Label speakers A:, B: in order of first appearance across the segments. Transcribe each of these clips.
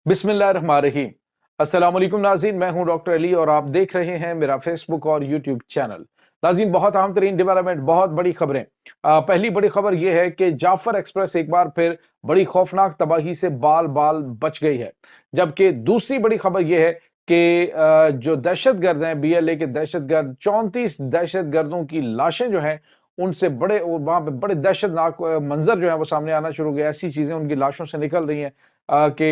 A: बिस्मिल्लाहिर्रहमानिर्रहीम। अस्सलाम वालेकुम नाज़रीन, मैं हूं डॉक्टर अली और आप देख रहे हैं मेरा फेसबुक और यूट्यूब चैनल। नाज़रीन, बहुत अहम तरीन डेवलपमेंट, बहुत बड़ी खबरें। पहली बड़ी खबर यह है कि जाफर एक्सप्रेस एक बार फिर बड़ी खौफनाक तबाही से बाल बाल बच गई है। जबकि दूसरी बड़ी खबर यह है कि जो दहशतगर्द हैं, बीएलए के दहशतगर्द, 34 दहशतगर्दों की लाशें जो हैं उनसे बड़े, वहां पे बड़े दहशतनाक मंजर जो है वो सामने आना शुरू हो गया। ऐसी चीजें उनकी लाशों से निकल रही हैं कि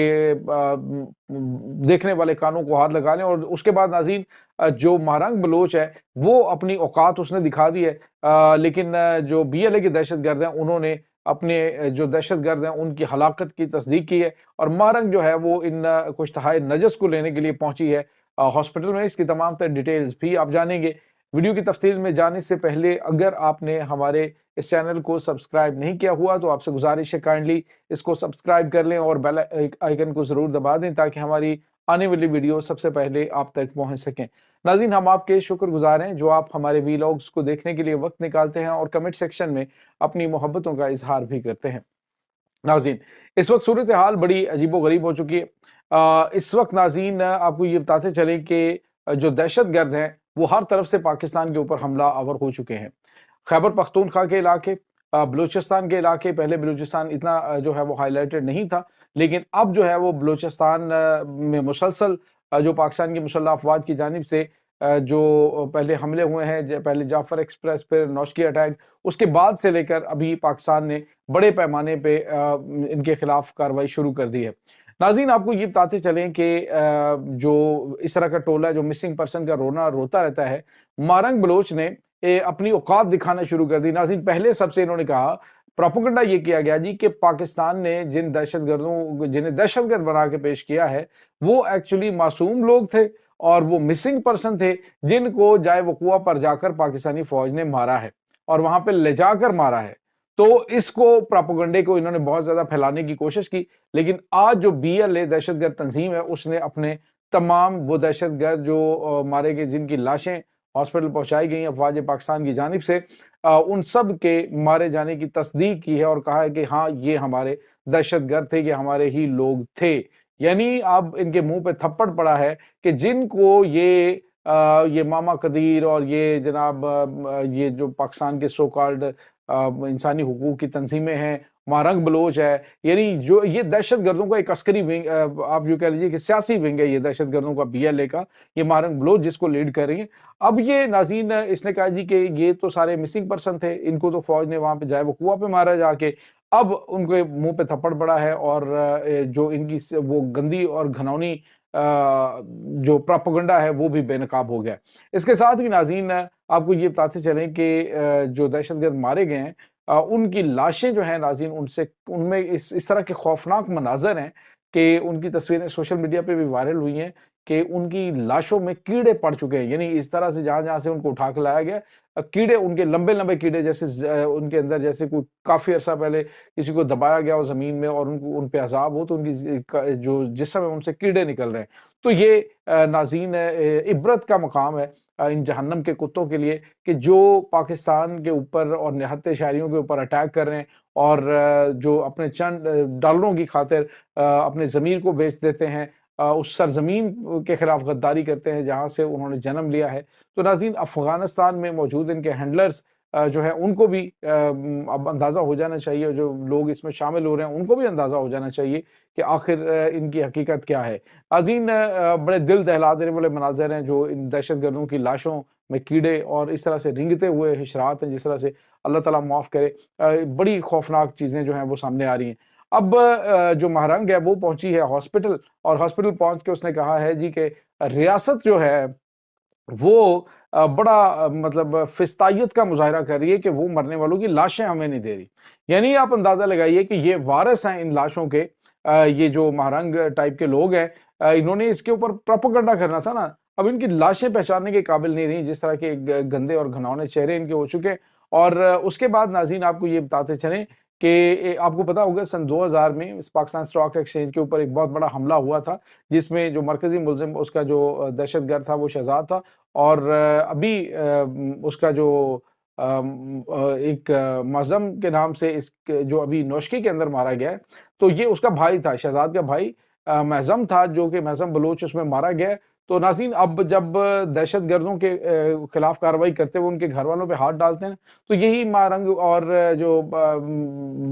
A: देखने वाले कानों को हाथ लगा लें। और उसके बाद नाज़रीन, जो महरंग बलोच है वो अपनी औकात उसने दिखा दी है, लेकिन जो बीएलए के दहशतगर्द हैं उन्होंने अपने जो दहशतगर्द हैं उनकी हलाकत की तस्दीक की है। और महरंग जो है वो इन कुश्तहाए नजस को लेने के लिए पहुंची है हॉस्पिटल में। इसकी तमाम तर डिटेल्स भी आप जानेंगे। वीडियो की तफसील में जाने से पहले अगर आपने हमारे इस चैनल को सब्सक्राइब नहीं किया हुआ तो आपसे गुजारिश है, काइंडली इसको सब्सक्राइब कर लें और बेल आइकन को ज़रूर दबा दें ताकि हमारी आने वाली वीडियो सबसे पहले आप तक पहुंच सकें। नाज़रीन, हम आपके शुक्रगुजार हैं जो आप हमारे वीलॉग्स को देखने के लिए वक्त निकालते हैं और कमेंट सेक्शन में अपनी मोहब्बतों का इजहार भी करते हैं। नाज़रीन, इस वक्त सूरत हाल बड़ी अजीबो-गरीब हो चुकी है। इस वक्त नाज़रीन, आपको ये बताते चलें कि जो दहशतगर्द हैं वो हर तरफ से पाकिस्तान के ऊपर हमला आवर हो चुके हैं। खैबर पख्तूनख्वा के इलाके, बलूचिस्तान के इलाके, पहले बलूचिस्तान इतना जो है वो हाईलाइटेड नहीं था, लेकिन अब जो है वो बलूचिस्तान में मुसलसल जो पाकिस्तान की मुसल्लह अफवाज की जानिब से जो पहले हमले हुए हैं, पहले जाफर एक्सप्रेस, फिर नौशकी अटैक, उसके बाद से लेकर अभी पाकिस्तान ने बड़े पैमाने पे इनके खिलाफ कार्रवाई शुरू कर दी है। नाज़रीन, आपको ये बताते चलें कि जो इस तरह का टोला जो मिसिंग पर्सन का रोना रोता रहता है, मारंग बलोच ने अपनी औकात दिखाना शुरू कर दी। नाज़रीन, पहले सबसे इन्होंने कहा, प्रोपेगेंडा ये किया गया जी कि पाकिस्तान ने जिन्हें दहशतगर्द बना के पेश किया है वो एक्चुअली मासूम लोग थे और वो मिसिंग पर्सन थे जिनको जाए वकुआ पर जाकर पाकिस्तानी फौज ने मारा है और वहां पे ले जाकर मारा है। तो इसको, प्रोपेगेंडे को इन्होंने बहुत ज्यादा फैलाने की कोशिश की, लेकिन आज जो बीएलए दहशतगर्द तंजीम है उसने अपने तमाम वो दहशतगर्द जो मारे गए, जिनकी लाशें हॉस्पिटल पहुंचाई गई अफवाज पाकिस्तान की जानिब से, उन सब के मारे जाने की तस्दीक की है और कहा है कि हाँ, ये हमारे दहशतगर्द थे, ये हमारे ही लोग थे। यानी अब इनके मुंह पे थप्पड़ पड़ा है कि जिनको ये मामा कदीर और ये जनाब ये जो पाकिस्तान के सो कॉल्ड इंसानी हुकूक की तंजीमें हैं, मारंग बलोच है, यानी जो ये दहशतगर्दों का एक अस्करी विंग, आप यूँ कह लीजिए कि सियासी विंग है ये दहशतगर्दों का, बीएलए का, ये मारंग बलोच जिसको लीड कर रही है। अब ये नाज़रीन, इसने कहा जी कि ये तो सारे मिसिंग पर्सन थे, इनको तो फौज ने वहाँ पे जाए वकुआ पे मारा जाके। अब उनके मुंह पे थप्पड़ पड़ा है और जो इनकी वो गंदी और घिनौनी जो प्रोपेगेंडा है वो भी बेनकाब हो गया। इसके साथ ही नाज़रीन, आपको ये बताते चलें कि जो दहशतगर्द मारे गए हैं उनकी लाशें जो हैं नाज़रीन, उनसे उनमें इस तरह के खौफनाक मनाज़र हैं कि उनकी तस्वीरें सोशल मीडिया पे भी वायरल हुई हैं कि उनकी लाशों में कीड़े पड़ चुके हैं। यानी इस तरह से जहाँ-जहाँ से उनको उठा के लाया गया, कीड़े, उनके लंबे-लंबे कीड़े, जैसे उनके अंदर जैसे कोई काफ़ी अरसा पहले किसी को दबाया गया हो ज़मीन में और उनको उन पे अज़ाब हो तो उनकी जो जिस्म है उनसे कीड़े निकल रहे हैं। तो ये नाज़रीन, इबरत का मकाम है इन जहन्नम के कुत्तों के लिए कि जो पाकिस्तान के ऊपर और निहत्ते शहरियों के ऊपर अटैक कर रहे हैं और जो अपने चंद डॉलरों की खातिर अपने ज़मीर को बेच देते हैं, उस सरजमीन के खिलाफ गद्दारी करते हैं जहाँ से उन्होंने जन्म लिया है। तो नाज़रीन, अफ़गानिस्तान में मौजूद इनके हैंडलर्स जो है उनको भी अब अंदाज़ा हो जाना चाहिए, जो लोग इसमें शामिल हो रहे हैं उनको भी अंदाज़ा हो जाना चाहिए कि आखिर इनकी हकीकत क्या है। नाज़रीन, बड़े दिल दहला देने वाले मनाज़र हैं जो इन दहशतगर्दों की लाशों में कीड़े और इस तरह से रेंगते हुए हशरात हैं, जिस तरह से अल्लाह ताला माफ़ करे, बड़ी खौफनाक चीज़ें जो हैं वो सामने आ रही हैं। अब जो महरंग है वो पहुंची है हॉस्पिटल और हॉस्पिटल पहुंच के उसने कहा है जी कि रियासत जो है वो बड़ा मतलब फिस्तायत का मुज़ाहिरा कर रही है कि वो मरने वालों की लाशें हमें नहीं दे रही। यानी आप अंदाज़ा लगाइए कि ये वारिस हैं इन लाशों के, ये जो महरंग टाइप के लोग हैं, इन्होंने इसके ऊपर प्रोपेगेंडा करना था ना, अब इनकी लाशें पहचानने के काबिल नहीं रही, जिस तरह के गंदे और घिनौने चेहरे इनके हो चुके हैं। और उसके बाद नाज़रीन, आपको ये बताते चलें कि आपको पता होगा सन 2000 में इस पाकिस्तान स्टॉक एक्सचेंज के ऊपर एक बहुत बड़ा हमला हुआ था, जिसमें जो मरकज़ी मुल्ज़िम उसका जो दहशतगर्द था वो शहज़ाद था और अभी उसका जो एक मज़हम के नाम से इस जो अभी नौशकी के अंदर मारा गया है, तो ये उसका भाई था, शहज़ाद का भाई, महज़म था, जो कि महज़म बलोच उसमें मारा गया है। तो नाज़रीन, अब जब दहशत गर्दों के खिलाफ कार्रवाई करते हुए उनके घर वालों पे हाथ डालते हैं, तो यही मारंग और जो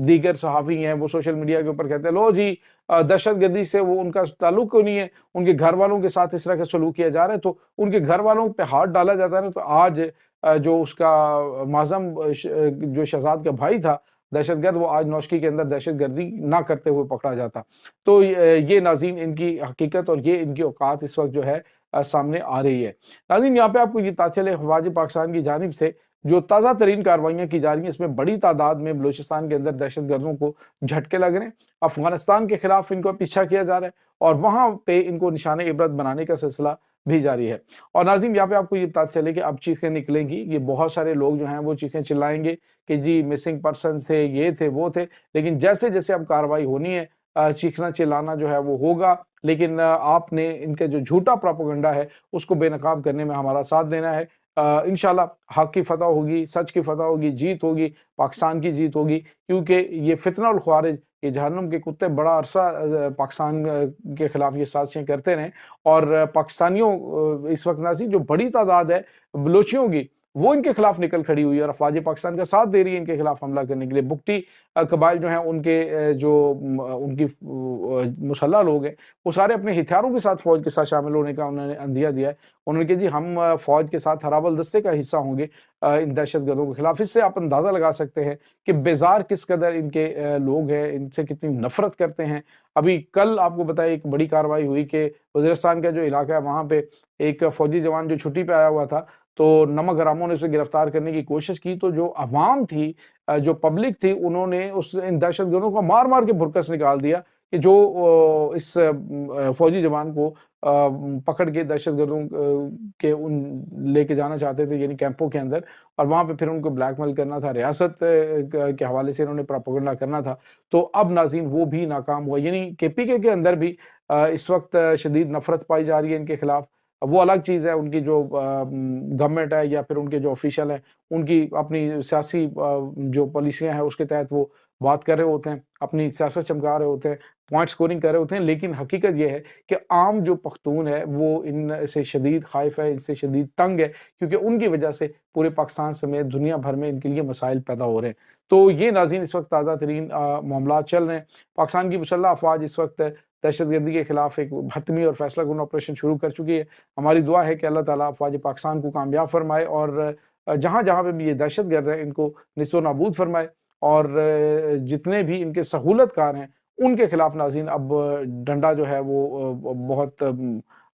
A: दीगर सहाफ़ी हैं वो सोशल मीडिया के ऊपर कहते हैं, लो जी दहशत गर्दी से वो उनका ताल्लुक क्यों नहीं है, उनके घर वालों के साथ इस तरह का सलूक किया जा रहा है, तो उनके घर वालों पे हाथ डाला जाता है ना। तो आज जो उसका माज़म जो शहज़ाद का भाई था दहशतगर्द, वो आज नौशकी के अंदर दहशतगर्दी ना करते हुए पकड़ा जाता। तो ये नाज़रीन इनकी हकीकत और ये इनकी औकात इस वक़्त जो है सामने आ रही है। नाज़रीन, यहाँ पे आपको ये पता चले ख़वाज पाकिस्तान की जानिब से जो ताज़ा तरीन कार्रवाइयाँ की जा रही हैं, इसमें बड़ी तादाद में बलूचिस्तान के अंदर दहशतगर्दों को झटके लग रहे हैं। अफ़गानिस्तान के खिलाफ इनको पीछा किया जा रहा है और वहाँ पे इनको निशाने इबरत बनाने का सिलसिला भी जारी है। और नाज़रीन, यहाँ पे आपको ये पता चले कि अब चीखें निकलेंगी, ये बहुत सारे लोग जो हैं वो चीखें चिल्लाएँगे कि जी मिसिंग पर्सन्स थे, ये थे, वो थे। लेकिन जैसे-जैसे अब कार्रवाई होनी है, चीखना चिल्लाना जो है वो होगा, लेकिन आपने इनका जो झूठा प्रोपेगेंडा है उसको बेनकाब करने में हमारा साथ देना है। इंशाल्लाह हक की फतह होगी, सच की फतह होगी, जीत होगी, पाकिस्तान की जीत होगी, क्योंकि ये फितना और ख़वारिज, ये जहन्नुम के कुत्ते बड़ा अरसा पाकिस्तान के खिलाफ ये साजिशें करते रहें। और पाकिस्तानियों इस वक्त नाज़रीन जो बड़ी तादाद है बलोचियों की, वो इनके खिलाफ निकल खड़ी हुई है और अफ़वाज पाकिस्तान का साथ दे रही है इनके खिलाफ हमला करने के लिए। बुगटी कबाइल जो हैं उनके उनकी मुसल्लह लोग हैं, वो सारे अपने हथियारों के साथ फ़ौज के साथ शामिल होने का उन्होंने अंदिया दिया है। उन्होंने कहा जी हम फ़ौज के साथ हराबल दस्ते का हिस्सा होंगे इन दहशतगर्दों के खिलाफ। इससे आप अंदाज़ा लगा सकते हैं कि बेजार किस कदर इनके लोग हैं, इनसे कितनी नफ़रत करते हैं। अभी कल आपको बताया एक बड़ी कार्रवाई हुई कि वज़ीरिस्तान का जो इलाका है वहाँ पे एक फ़ौजी जवान जो छुट्टी पे आया हुआ था, तो नमक हरामों ने उसे गिरफ्तार करने की कोशिश की, तो जो अवाम थी, जो पब्लिक थी, उन्होंने उस इन दहशतगर्दों को मार-मार के भुरकस निकाल दिया कि जो इस फ़ौजी जवान को पकड़ के दहशतगर्दों के उन लेके जाना चाहते थे, यानी कैंपों के अंदर, और वहाँ पे फिर उनको ब्लैकमेल करना था, रियासत के हवाले से इन्होंने प्रोपेगेंडा करना था। तो अब नाज़रीन वो भी नाकाम हुआ, यानी केपीके के अंदर भी इस वक़्त शदीद नफ़रत पाई जा रही है इनके खिलाफ। अब वो अलग चीज़ है, उनकी जो गवर्नमेंट है या फिर उनके जो ऑफिशियल हैं, उनकी अपनी सियासी जो पॉलिसियाँ हैं उसके तहत वो बात कर रहे होते हैं, अपनी सियासत चमका रहे होते हैं, पॉइंट स्कोरिंग कर रहे होते हैं। लेकिन हकीकत ये है कि आम जो पख्तून है वो इनसे शदीद ख़ाइफ़ है, इनसे शदीद तंग है, क्योंकि उनकी वजह से पूरे पाकिस्तान समेत दुनिया भर में इनके लिए मसाइल पैदा हो रहे हैं। तो ये नाज़रीन इस वक़्त ताज़ा तरीन मामलात चल रहे हैं। पाकिस्तान की मुसल्लह अफ़वाज इस वक़्त दहशतगर्दी के खिलाफ एक हतमी और फैसला कुन ऑपरेशन शुरू कर चुकी है। हमारी दुआ है कि अल्लाह ताला अफ़वाज पाकिस्तान को कामयाब फरमाए और जहाँ-जहाँ पे भी ये दहशतगर्द है इनको निस्व नाबूद फरमाए और जितने भी इनके सहूलतकार हैं उनके खिलाफ नाज़रीन अब डंडा जो है वो बहुत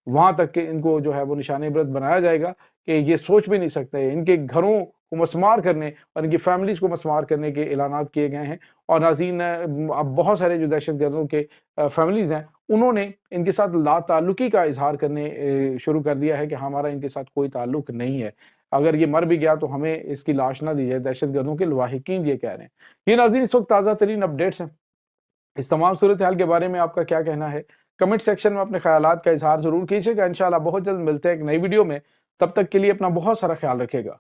A: वहाँ तक के इनको जो है वो निशाने इबरत बनाया जाएगा कि ये सोच भी नहीं सकते। इनके घरों को मस्मार करने और इनकी फैमिलीज़ को मस्मार करने के ऐलानात किए गए हैं। और नाज़रीन अब बहुत सारे जो दहशतगर्दों के फैमिलीज़ हैं, उन्होंने इनके साथ लाताल्लुकी का इज़हार करने शुरू कर दिया है कि हमारा इनके साथ कोई ताल्लुक नहीं है। अगर ये मर भी गया तो हमें इसकी लाश ना दी जाए, दहशतगर्दों के लवाहिकीन ये कह रहे हैं। ये नाज़रीन इस वक़्त ताज़ा तरीन अपडेट्स हैं। इस तमाम सूरत-हाल के बारे में आपका क्या कहना है? कमेंट सेक्शन में अपने ख़यालात का इज़हार ज़रूर कीजिएगा। इंशाअल्लाह बहुत जल्द मिलते हैं एक नई वीडियो में। तब तक के लिए अपना बहुत सारा ख़्याल रखिएगा।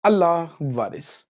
A: अल्लाह वारिस।